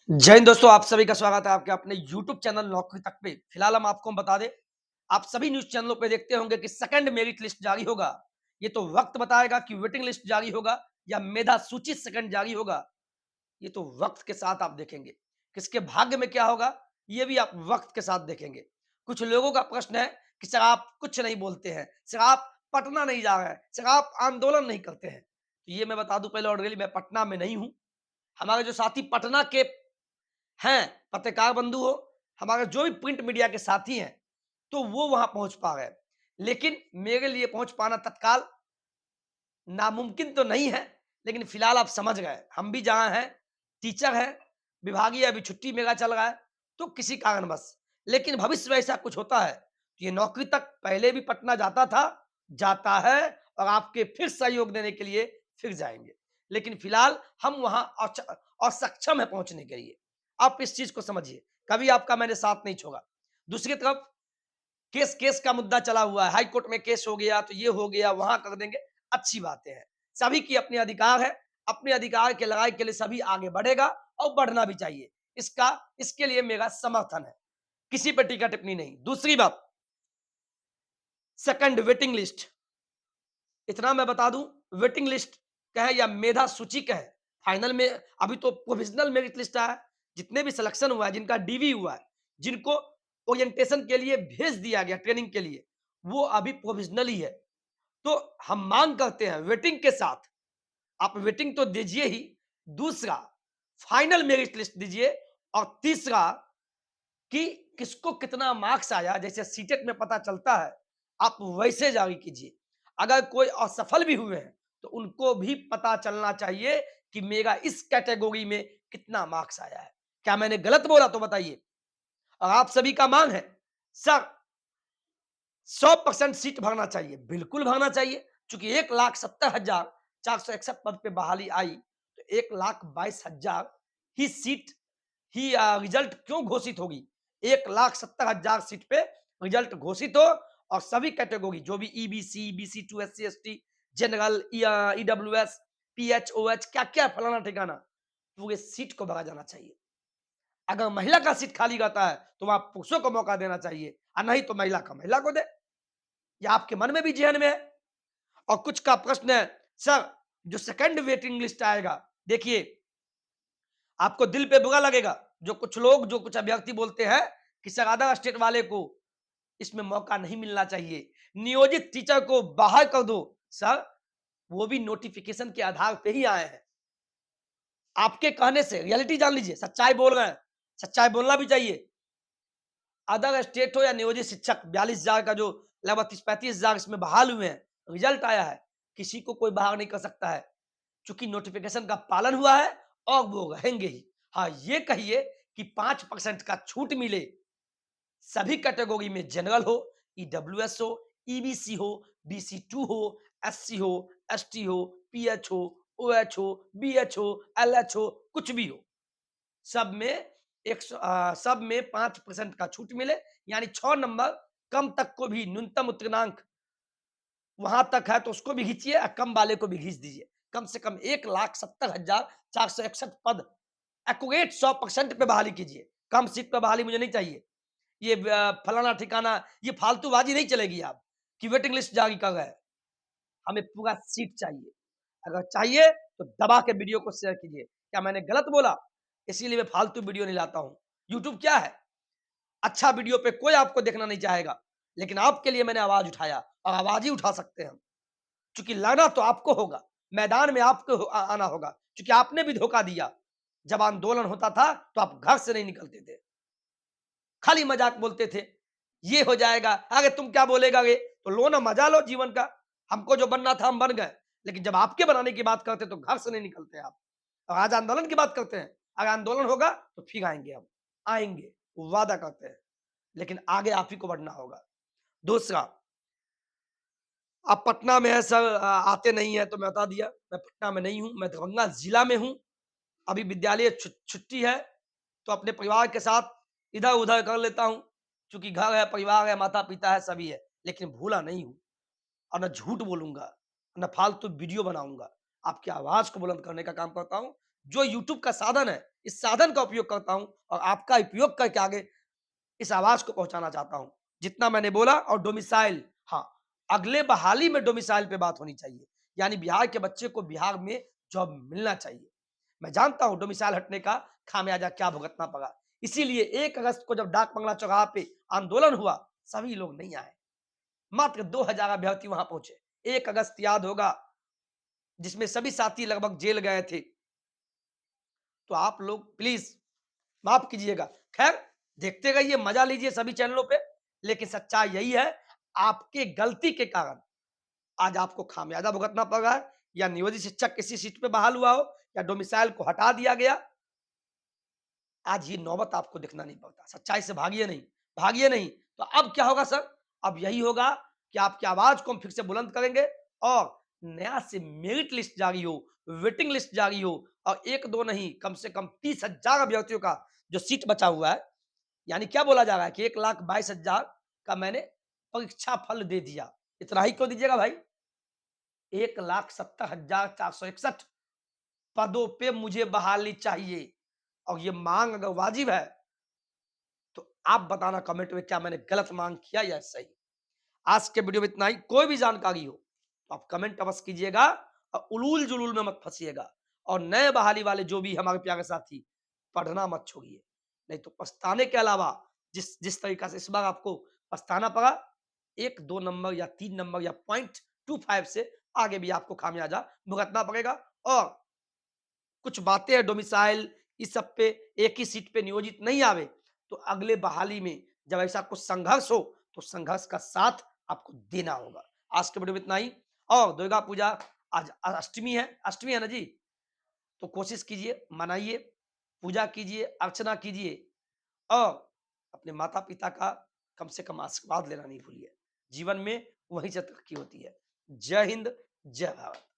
जय हिंद दोस्तों, आप सभी का स्वागत है आपके अपने YouTube चैनल नौकरी तक पे। फिलहाल हम आपको बता दें, आप सभी न्यूज़ चैनलों पे देखते होंगे कि सेकंड मेरिट लिस्ट जारी होगा। ये तो वक्त बताएगा कि वेटिंग लिस्ट जारी होगा या मेधा सूची सेकंड जारी होगा। ये तो वक्त के साथ आप देखेंगे। किसके भाग्य में क्या होगा, ये भी आप वक्त के साथ देखेंगे। कुछ लोगों का प्रश्न है कि सर आप कुछ नहीं बोलते हैं, सर आप पटना नहीं जा रहे हैं, सर आप आंदोलन नहीं करते हैं। तो ये मैं बता दूं पहले ऑलरेडी मैं पटना में नहीं हूं। हमारे जो साथी पटना के हैं, पत्रकार बंधु हो, हमारे जो भी प्रिंट मीडिया के साथी हैं, तो वो वहाँ पहुँच पा गए। लेकिन मेरे लिए पहुँच पाना तत्काल नामुमकिन तो नहीं है, लेकिन फिलहाल आप समझ गए, हम भी जहाँ हैं, टीचर हैं, विभागीय अभी छुट्टी मेरा चल रहा है, तो किसी कारणवश। लेकिन भविष्य में ऐसा कुछ होता है, तो ये नौकरी तक पहले भी पटना जाता था, जाता है और आपके फिर सहयोग देने के लिए फिर जाएँगे। लेकिन फिलहाल हम वहाँ असक्षम हैं पहुँचने के लिए। आप इस चीज़ को समझिए, कभी आपका मैंने साथ नहीं छोड़ा। दूसरी तरफ केस का मुद्दा चला हुआ है, हाई कोर्ट में केस हो गया, तो ये हो गया, वहाँ कर देंगे, अच्छी बातें हैं। सभी की अपनी अधिकार है, अपने अधिकार के लड़ाई के लिए सभी आगे बढ़ेगा और बढ़ना भी चाहिए। इसके लिए मेरा समर्थन है, किसी पर टीका टिप्पणी नहीं। दूसरी बात, सेकंड वेटिंग लिस्ट, इतना मैं बता दूं, वेटिंग लिस्ट कहे या मेधा सूची कहे, फाइनल में अभी तो प्रोविजनल मेरिट लिस्ट आया है। जितने भी सिलेक्शन हुआ है, जिनका डीवी हुआ है, जिनको ओरिएंटेशन के लिए भेज दिया गया ट्रेनिंग के लिए, वो अभी प्रोविजनल ही है। तो हम मांग करते हैं वेटिंग के साथ, आप वेटिंग तो दीजिए ही, दूसरा फाइनल मेरिट लिस्ट दीजिए, और तीसरा कि किसको कितना मार्क्स आया, जैसे सीटेट में पता चलता है, आप वैसे जारी कीजिए। अगर कोई असफल भी हुए हैं, तो उनको भी पता चलना चाहिए कि मेरा इस कैटेगरी में कितना मार्क्स आया है। क्या मैंने गलत बोला तो बताइए। और आप सभी का मांग है, सर 100% सीट भरना चाहिए, बिल्कुल भरना चाहिए। चूंकि 1,70,461 पद पे बहाली आई, तो 1,22,000 ही सीट ही रिजल्ट क्यों घोषित होगी। 1,70,000 सीट पे रिजल्ट घोषित हो, और सभी कैटेगरी जो भी EBC, BC2, SC ST, general, EWS, PHOH, क्या क्या फलाना ठिकाना, पूरे सीट को भरा जाना चाहिए। अगर महिला का सीट खाली रहता है, तो वहां पुरुषों को मौका देना चाहिए, और नहीं तो महिला का महिला को दे। या आपके मन में भी जहन में है। और कुछ का प्रश्न है, सर जो सेकंड वेटिंग लिस्ट आएगा, देखिए आपको दिल पे बुरा लगेगा, जो कुछ लोग, जो कुछ अभ्यर्थी बोलते हैं कि सर अदर स्टेट वाले को इसमें मौका नहीं मिलना चाहिए, नियोजित टीचर को बाहर कर दो। सर वो भी नोटिफिकेशन के आधार पे ही आए हैं। आपके कहने से रियलिटी जान लीजिए, सच्चाई बोल रहे हैं, सच्चाई बोलना भी चाहिए। अदर स्टेट हो या नियोजित शिक्षक, 42,000 का जो लगभग 30-35,000 इसमें बहाल हुए हैं, रिजल्ट आया है, किसी को कोई बाहर नहीं कर सकता है, चूंकि नोटिफिकेशन का पालन हुआ है, और वो रहेंगे ही। हाँ, ये कहिए कि 5% का छूट मिले सभी कैटेगरी में, जनरल हो, ईडब्ल्यूएस हो, ईबीसी हो, BC2 हो, SC हो, ST हो, PH हो, OH हो, BH हो, LH हो, कुछ भी हो, सब में सब में 5% का छूट मिले, यानी 6 नंबर कम तक को भी, न्यूनतम उत्तीर्णांक वहां तक है तो उसको भी खींचिए, और कम वाले को भी खींच दीजिए। कम से कम 1,70,461 पद एक्यूरेट 100% पे बहाली कीजिए। कम सीट पे बहाली मुझे नहीं चाहिए। ये फलाना ठिकाना, ये फालतूबाजी नहीं चलेगी। आप कि वेटिंग लिस्ट जारी कर रहे हैं, हमें पूरा सीट चाहिए। अगर चाहिए तो दबा के वीडियो को शेयर कीजिए। क्या मैंने गलत बोला? इसीलिए मैं फालतू वीडियो नहीं लाता हूँ। यूट्यूब क्या है, अच्छा वीडियो पे कोई आपको देखना नहीं चाहेगा, लेकिन आपके लिए मैंने आवाज उठाया, और आवाज ही उठा सकते हैं हम। क्योंकि लड़ना तो आपको होगा, मैदान में आपको आना होगा, क्योंकि आपने भी धोखा दिया। जब आंदोलन होता था तो आप घर से नहीं निकलते थे, खाली मजाक बोलते थे, ये हो जाएगा, अरे तुम क्या बोलेगा, रे तो लो ना, मजा लो जीवन का। हमको जो बनना था हम बन गए, लेकिन जब आपके बनाने की बात करते तो घर से नहीं निकलते आप। और आज आंदोलन की बात करते हैं, अगर आंदोलन होगा तो फिर आएंगे हम, आएंगे, वादा करते हैं। लेकिन आगे आप ही को बढ़ना होगा। दूसरा, आप पटना में है सर, आते नहीं है, तो मैं बता दिया, मैं पटना में नहीं हूँ, मैं दरभंगा जिला में हूँ। अभी विद्यालय छुट्टी है, तो अपने परिवार के साथ इधर-उधर कर लेता हूँ। चूँकि घर है, परिवार है, माता-पिता है, सभी है, लेकिन भूला नहीं हूँ, और ना झूठ बोलूँगा, ना फालतू वीडियो बनाऊँगा। आपकी आवाज़ को बुलंद करने का काम करता हूँ। जो यूट्यूब का साधन है, इस साधन का उपयोग करता हूँ और आपका उपयोग करके आगे इस आवाज को पहुंचाना चाहता हूं। जितना मैंने बोला और डोमिसाइल, हाँ, अगले बहाली में डोमिसाइल पे बात होनी चाहिए, यानी बिहार के बच्चे को बिहार में जॉब मिलना चाहिए। मैं जानता हूं डोमिसाइल हटने का खामियाजा क्या भुगतना पड़ा, इसीलिए 1 अगस्त को जब डाक बंगला चौराहा पे आंदोलन हुआ, सभी लोग नहीं आए, मात्र 2000 अभ्यर्थी वहां पहुंचे। 1 अगस्त याद होगा, जिसमें सभी साथी लगभग जेल गए थे। तो आप लोग प्लीज माफ कीजिएगा। खैर, देखते रहिए, मजा लीजिए सभी चैनलों पे, लेकिन सच्चाई यही है, आपके गलती के कारण आज आपको खामियाजा भुगतना पड़ रहा है, या नियोजित शिक्षक किसी सीट पे बहाल हुआ हो, या डोमिसाइल को हटा दिया गया। आज ये नौबत आपको दिखना नहीं पड़ता। सच्चाई से भागिए नहीं, भागिए नहीं। तो अब क्या होगा सर? अब यही होगा कि आपकी आवाज को हम फिर से बुलंद करेंगे और नया से मेरिट लिस्ट जारी हो, वेटिंग लिस्ट जारी हो और 1-2 नहीं, कम से कम 30,000 अभ्यर्थियों का जो सीट बचा हुआ है, यानी क्या बोला जा रहा है कि 1,22,000 का मैंने परीक्षा फल दे दिया। इतना ही क्यों दीजिएगा भाई? 1,70,461 पदों पे मुझे बहाली चाहिए और ये मांग अगर वाजिब है, तो आप बताना कमेंट में क्या मैंने गलत मांग किया या सही। आज के वीडियो में इतना ही। कोई भी जानकारी हो तो आप कमेंट अवश्य कीजिएगा और उलूल जुलूल में मत फंसिएगा। और नए बहाली वाले जो भी हमारे प्यारे साथी, पढ़ना मत छोड़िए, नहीं तो पछताने के अलावा जिस जिस तरीका से इस बार आपको पछताना पड़ा, 1-2 नंबर या 3 नंबर या 0.25 से आगे भी आपको खामियाजा भुगतना पड़ेगा। और कुछ बातें हैं डोमिसाइल इस सब पे, एक ही सीट पे नियोजित नहीं आवे, तो अगले बहाली में जब ऐसा कुछ संघर्ष हो, तो संघर्ष का साथ आपको देना होगा। आज के वीडियो में इतना ही। और दुर्गा पूजा, आज अष्टमी है, अष्टमी है ना जी? तो कोशिश कीजिए, मनाइए, पूजा कीजिए, अर्चना कीजिए और अपने माता-पिता का कम से कम आशीर्वाद लेना नहीं भूलिए। जीवन में वहीं से तरक्की होती है। जय हिंद, जय भारत।